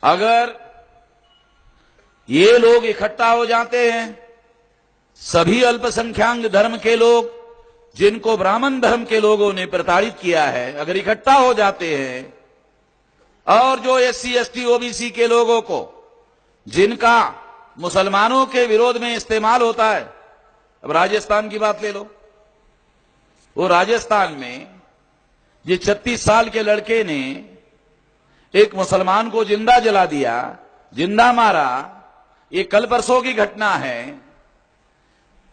अगर ये लोग इकट्ठा हो जाते हैं, सभी अल्पसंख्याक धर्म के लोग जिनको ब्राह्मण धर्म के लोगों ने प्रताड़ित किया है, अगर इकट्ठा हो जाते हैं, और जो SC ST OBC के लोगों को जिनका मुसलमानों के विरोध में इस्तेमाल होता है। अब राजस्थान की बात ले लो, वो राजस्थान में जिस 36 साल के लड़के ने एक मुसलमान को जिंदा जला दिया, जिंदा मारा, ये कल परसों की घटना है।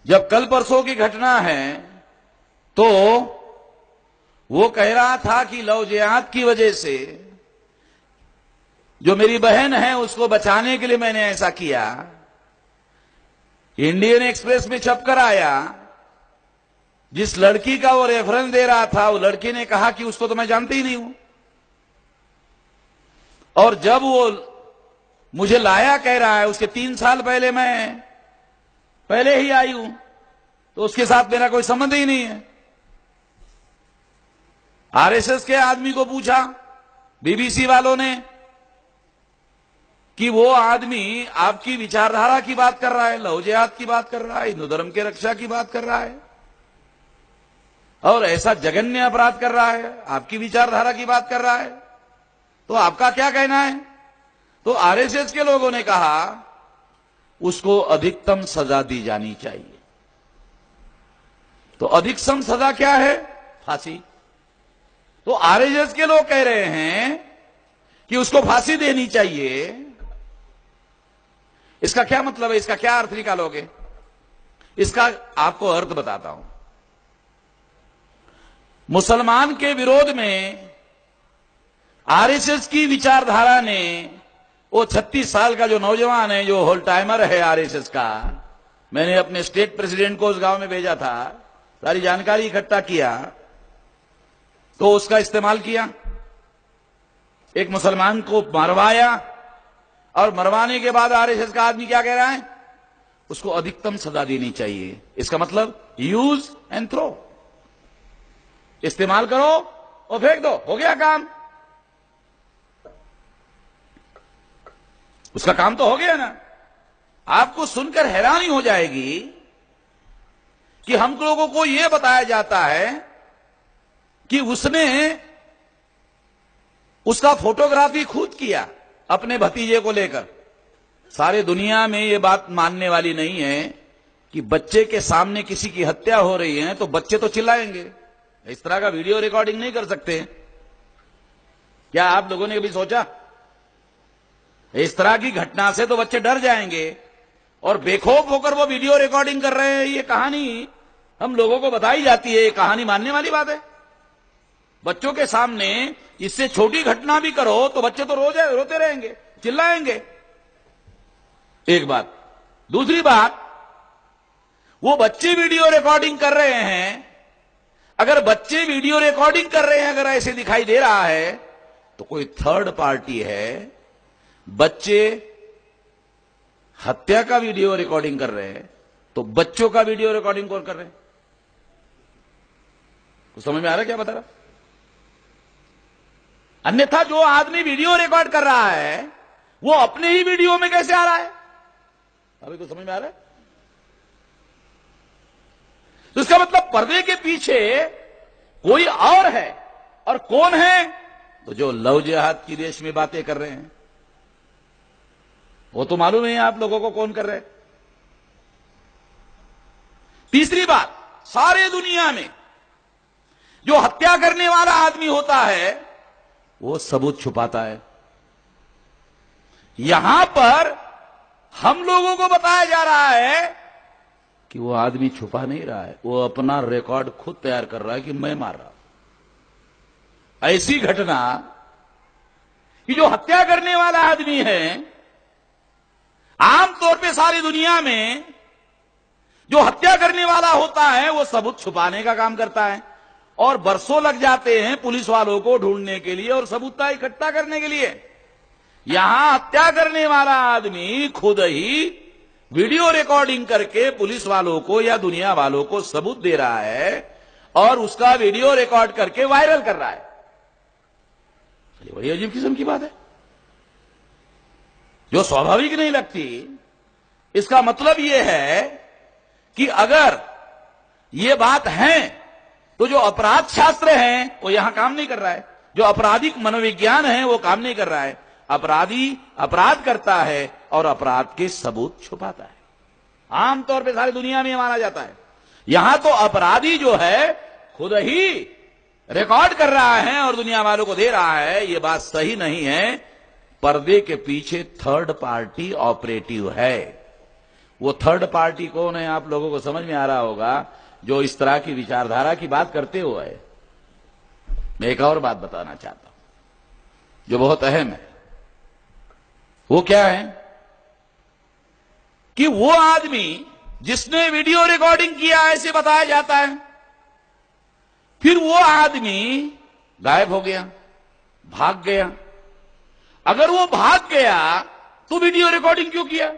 जब कल परसों की घटना है तो वो कह रहा था कि लव जिहाद की वजह से जो मेरी बहन है उसको बचाने के लिए मैंने ऐसा किया। इंडियन एक्सप्रेस में छपकर आया, जिस लड़की का वो रेफरेंस दे रहा था, वो लड़की ने कहा कि उसको तो मैं जानती ही नहीं हूं, और जब वो मुझे लाया कह रहा है उसके 3 साल पहले मैं पहले ही आई हूं, तो उसके साथ मेरा कोई संबंध ही नहीं है। RSS के आदमी को पूछा BBC वालों ने कि वो आदमी आपकी विचारधारा की बात कर रहा है, लव जिहाद की बात कर रहा है, हिंदू धर्म के रक्षा की बात कर रहा है, और ऐसा जघन्य अपराध कर रहा है, आपकी विचारधारा की बात कर रहा है, तो आपका क्या कहना है? तो RSS के लोगों ने कहा उसको अधिकतम सजा दी जानी चाहिए। तो अधिकतम सजा क्या है? फांसी। तो RSS के लोग कह रहे हैं कि उसको फांसी देनी चाहिए। इसका क्या मतलब है? इसका क्या अर्थ निकालोगे? इसका आपको अर्थ बताता हूं। मुसलमान के विरोध में RSS की विचारधारा ने, वो 36 साल का जो नौजवान है, जो होल टाइमर है RSS का, मैंने अपने स्टेट प्रेसिडेंट को उस गांव में भेजा था, सारी जानकारी इकट्ठा किया, तो उसका इस्तेमाल किया, एक मुसलमान को मरवाया, और मरवाने के बाद RSS का आदमी क्या कह रहा है? उसको अधिकतम सजा देनी चाहिए। इसका मतलब यूज एंड थ्रो, इस्तेमाल करो और फेंक दो, हो गया काम। उसका काम तो हो गया ना। आपको सुनकर हैरानी हो जाएगी कि हम लोगों को यह बताया जाता है कि उसने उसका फोटोग्राफी खुद किया अपने भतीजे को लेकर। सारे दुनिया में यह बात मानने वाली नहीं है कि बच्चे के सामने किसी की हत्या हो रही है तो बच्चे तो चिल्लाएंगे, इस तरह का वीडियो रिकॉर्डिंग नहीं कर सकते। क्या आप लोगों ने कभी सोचा? इस तरह की घटना से तो बच्चे डर जाएंगे, और बेखौफ होकर वो वीडियो रिकॉर्डिंग कर रहे हैं। ये कहानी हम लोगों को बताई जाती है, ये कहानी मानने वाली बात है? बच्चों के सामने इससे छोटी घटना भी करो तो बच्चे तो रोते रहेंगे, चिल्लाएंगे। एक बात। दूसरी बात, वो बच्चे वीडियो रिकॉर्डिंग कर रहे हैं। अगर बच्चे वीडियो रिकॉर्डिंग कर रहे हैं, अगर ऐसे दिखाई दे रहा है, तो कोई थर्ड पार्टी है। बच्चे हत्या का वीडियो रिकॉर्डिंग कर रहे हैं, तो बच्चों का वीडियो रिकॉर्डिंग कौन कर रहे हैं? कुछ समझ में आ रहा है क्या बता रहा? अन्यथा जो आदमी वीडियो रिकॉर्ड कर रहा है वो अपने ही वीडियो में कैसे आ रहा है? अभी कुछ समझ में आ रहा है? तो इसका मतलब पर्दे के पीछे कोई और है। और कौन है? तो जो लव जिहाद की देश में बातें कर रहे हैं, वो तो मालूम है आप लोगों को कौन कर रहे हैं। तीसरी बात, सारे दुनिया में जो हत्या करने वाला आदमी होता है वो सबूत छुपाता है। यहां पर हम लोगों को बताया जा रहा है कि वो आदमी छुपा नहीं रहा है, वो अपना रिकॉर्ड खुद तैयार कर रहा है कि मैं मार रहा हूं। ऐसी घटना कि जो हत्या करने वाला आदमी है, आमतौर पे सारी दुनिया में जो हत्या करने वाला होता है वो सबूत छुपाने का काम करता है, और बरसों लग जाते हैं पुलिस वालों को ढूंढने के लिए और सबूत इकट्ठा करने के लिए। यहां हत्या करने वाला आदमी खुद ही वीडियो रिकॉर्डिंग करके पुलिस वालों को या दुनिया वालों को सबूत दे रहा है, और उसका वीडियो रिकॉर्ड करके वायरल कर रहा है। बड़ी अजीब किस्म की बात है। जो स्वाभाविक नहीं लगती। इसका मतलब यह है कि अगर ये बात है तो जो अपराध शास्त्र है वो यहां काम नहीं कर रहा है, जो आपराधिक मनोविज्ञान है वो काम नहीं कर रहा है। अपराधी अपराध करता है और अपराध के सबूत छुपाता है। आमतौर पे सारी दुनिया में यह माना जाता है। यहां तो अपराधी जो है खुद ही रिकॉर्ड कर रहा है और दुनिया वालों को दे रहा है। यह बात सही नहीं है। पर्दे के पीछे थर्ड पार्टी ऑपरेटिव है। वो थर्ड पार्टी कौन है आप लोगों को समझ में आ रहा होगा, जो इस तरह की विचारधारा की बात करते हुए। मैं एक और बात बताना चाहता हूं जो बहुत अहम है। वो क्या है कि वो आदमी जिसने वीडियो रिकॉर्डिंग किया ऐसे बताया जाता है, फिर वो आदमी गायब हो गया, भाग गया। अगर वो भाग गया तो वीडियो रिकॉर्डिंग क्यों किया?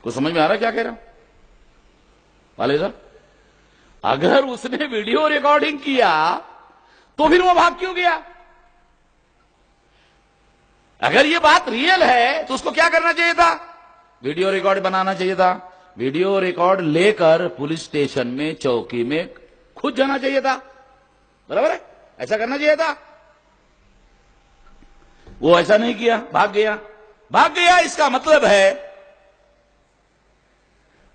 कुछ समझ में आ रहा है क्या कह रहा हूं वाले साहब? अगर उसने वीडियो रिकॉर्डिंग किया तो फिर वो भाग क्यों गया? अगर ये बात रियल है तो उसको क्या करना चाहिए था? वीडियो रिकॉर्ड बनाना चाहिए था। वीडियो रिकॉर्ड लेकर पुलिस स्टेशन में, चौकी में खुद जाना चाहिए था। बराबर है, ऐसा करना चाहिए था। वो ऐसा नहीं किया, भाग गया। भाग गया इसका मतलब है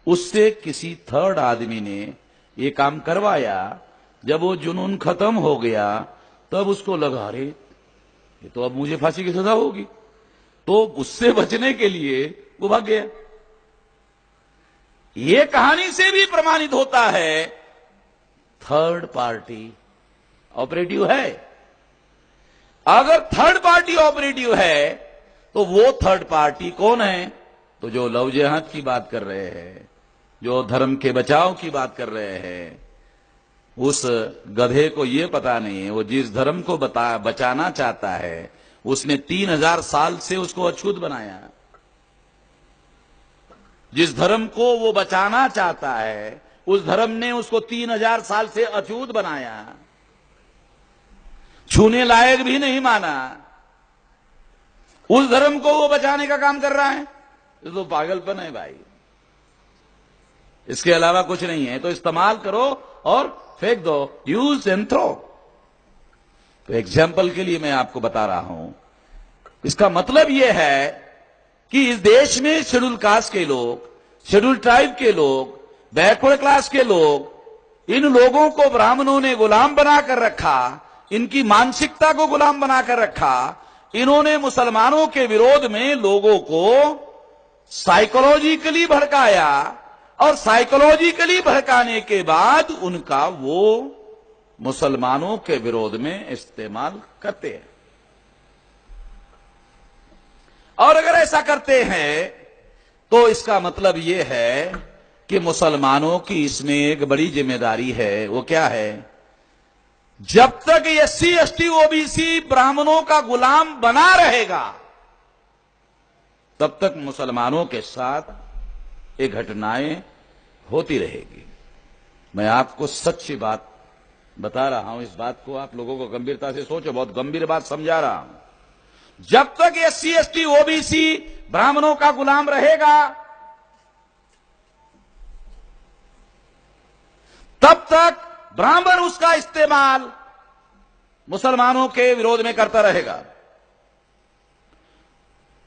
उससे किसी थर्ड आदमी ने ये काम करवाया। जब वो जुनून खत्म हो गया तब उसको लगा, अरे ये तो अब मुझे फांसी की सजा होगी, तो उससे बचने के लिए वो भाग गया। ये कहानी से भी प्रमाणित होता है थर्ड पार्टी ऑपरेटिव है। अगर थर्ड पार्टी ऑपरेटिव है तो वो थर्ड पार्टी कौन है? तो जो लव जिहाद की बात कर रहे हैं, जो धर्म के बचाव की बात कर रहे हैं, उस गधे को यह पता नहीं है वो जिस धर्म को बचाना चाहता है उसने 3000 साल से उसको अछूत बनाया। जिस धर्म को वो बचाना चाहता है उस धर्म ने उसको 3000 साल से अछूत बनाया, छूने लायक भी नहीं माना। उस धर्म को वो बचाने का काम कर रहा है। ये तो पागलपन है भाई, इसके अलावा कुछ नहीं है। तो इस्तेमाल करो और फेंक दो, यूज एंड थ्रो। तो एग्जाम्पल के लिए मैं आपको बता रहा हूं, इसका मतलब यह है कि इस देश में शेड्यूल कास्ट के लोग, शेड्यूल ट्राइब के लोग, बैकवर्ड क्लास के लोग, इन लोगों को ब्राह्मणों ने गुलाम बनाकर रखा, इनकी मानसिकता को गुलाम बनाकर रखा। इन्होंने मुसलमानों के विरोध में लोगों को साइकोलॉजिकली भड़काया और साइकोलॉजिकली भड़काने के बाद उनका वो मुसलमानों के विरोध में इस्तेमाल करते हैं। और अगर ऐसा करते हैं तो इसका मतलब यह है कि मुसलमानों की इसमें एक बड़ी जिम्मेदारी है। वो क्या है? जब तक एससी एसटी ओबीसी ब्राह्मणों का गुलाम बना रहेगा तब तक मुसलमानों के साथ ये घटनाएं होती रहेगी। मैं आपको सच्ची बात बता रहा हूं, इस बात को आप लोगों को गंभीरता से सोचो, बहुत गंभीर बात समझा रहा हूं। जब तक एससी एसटी ओबीसी ब्राह्मणों का गुलाम रहेगा तब तक ब्राह्मण उसका इस्तेमाल मुसलमानों के विरोध में करता रहेगा।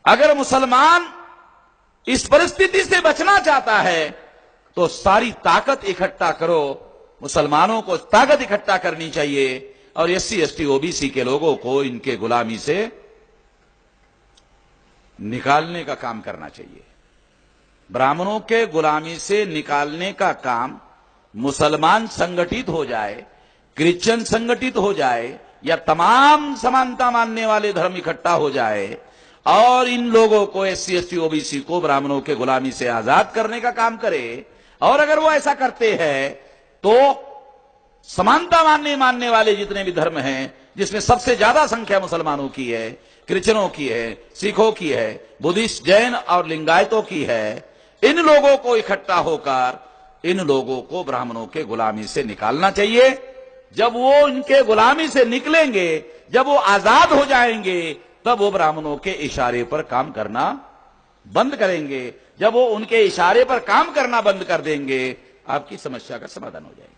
अगर मुसलमान इस परिस्थिति से बचना चाहता है तो सारी ताकत इकट्ठा करो, मुसलमानों को ताकत इकट्ठा करनी चाहिए और एससी एसटी ओबीसी के लोगों को इनके गुलामी से निकालने का काम करना चाहिए। ब्राह्मणों के गुलामी से निकालने का काम मुसलमान संगठित हो जाए, क्रिश्चियन संगठित हो जाए, या तमाम समानता मानने वाले धर्म इकट्ठा हो जाए और इन लोगों को एससी एसटी ओबीसी को ब्राह्मणों के गुलामी से आजाद करने का काम करे। और अगर वो ऐसा करते हैं तो समानता मानने वाले जितने भी धर्म हैं, जिसमें सबसे ज्यादा संख्या मुसलमानों की है, क्रिश्चियनों की है, सिखों की है, बुद्धिस्ट, जैन और लिंगायतों की है, इन लोगों को इकट्ठा होकर इन लोगों को ब्राह्मणों के गुलामी से निकालना चाहिए। जब वो उनके गुलामी से निकलेंगे, जब वो आजाद हो जाएंगे, तब वो ब्राह्मणों के इशारे पर काम करना बंद करेंगे। जब वो उनके इशारे पर काम करना बंद कर देंगे, आपकी समस्या का समाधान हो जाएगा।